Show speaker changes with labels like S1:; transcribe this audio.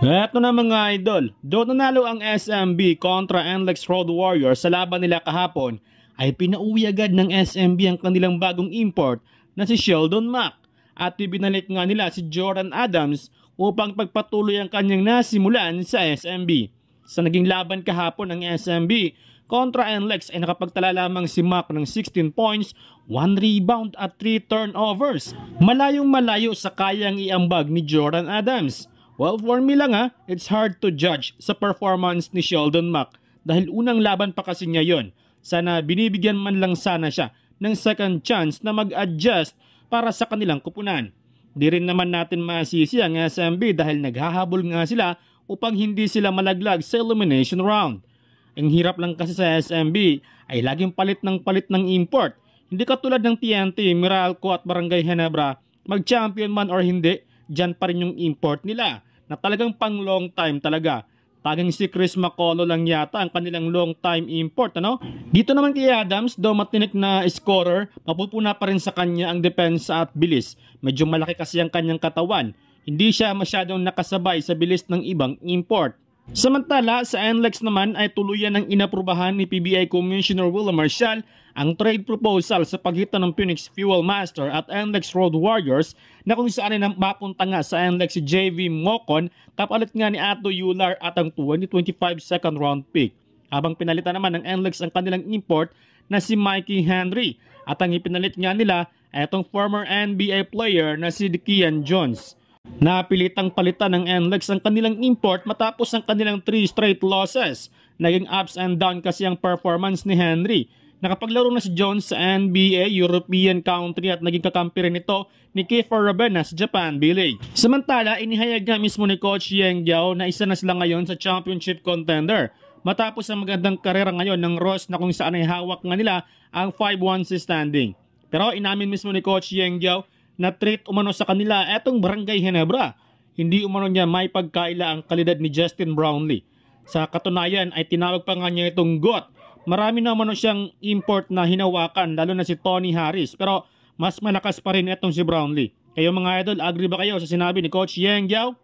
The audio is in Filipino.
S1: Eto na mga idol, doon nanalo ang SMB kontra NLEX Road Warriors sa laban nila kahapon ay pinauwi agad ng SMB ang kanilang bagong import na si Sheldon Mac at ibinalik nga nila si Jordan Adams upang pagpatuloy ang kanyang nasimulan sa SMB. Sa naging laban kahapon ng SMB kontra NLEX ay nakapagtala lamang si Mac ng 16 points, 1 rebound at 3 turnovers. Malayong malayo sa kayang iambag ni Jordan Adams. Well, for me lang it's hard to judge sa performance ni Sheldon Mac dahil unang laban pa kasi niya yon. Sana binibigyan man lang sana siya ng second chance na mag-adjust para sa kanilang kupunan. Di rin naman natin masisi ang SMB dahil naghahabol nga sila upang hindi sila malaglag sa elimination round. Ang hirap lang kasi sa SMB ay laging palit ng import. Hindi katulad ng TNT, Meralco at Barangay Ginebra, mag-champion man or hindi, dyan pa rin yung import nila na talagang pang long time talaga. Taging si Chris McCullough lang yata ang kanilang long time import, ano? Dito naman kay Adams, daw matinik na scorer, mapupuna pa rin sa kanya ang depensa at bilis. Medyo malaki kasi ang kanyang katawan. Hindi siya masyadong nakasabay sa bilis ng ibang import. Samantala, sa NLEX naman ay tuluyan ng inaprubahan ni PBA Commissioner Willie Marcial ang trade proposal sa pagitan ng Phoenix Fuel Master at NLEX Road Warriors na kung saan ay mapunta nga sa NLEX si JV Mocon kapalit nga ni Ato Yular at ang 2025 second round pick. Habang pinalitan naman ng NLEX ang kanilang import na si Mikey Henry at ang ipinalit nga nila ay itong former NBA player na si Dekian Jones. Napilitang palitan ng NLEX ang kanilang import matapos ang kanilang 3 straight losses. Naging ups and down kasi ang performance ni Henry. Nakapaglaro na si Jones sa NBA, European country at naging kakampi rin ito ni Kiefer Rabena sa Japan B-League. Samantala, inihayag nga mismo ni Coach Yeng Giao na isa na sila ngayon sa championship contender. Matapos ang magandang karera ngayon ng Ross na kung saan ay hawak nga nila ang 5-1 standing. Pero inamin mismo ni Coach Yeng Giao na treat umano sa kanila etong Barangay Ginebra. Hindi umano niya may pagkaila ang kalidad ni Justin Brownlee. Sa katunayan ay tinawag pa nga niya itong GOAT. Marami na umano siyang import na hinawakan lalo na si Tony Harris pero mas malakas pa rin itong si Brownlee. Kayo mga idol, agree ba kayo sa sinabi ni Coach Yeng Giao?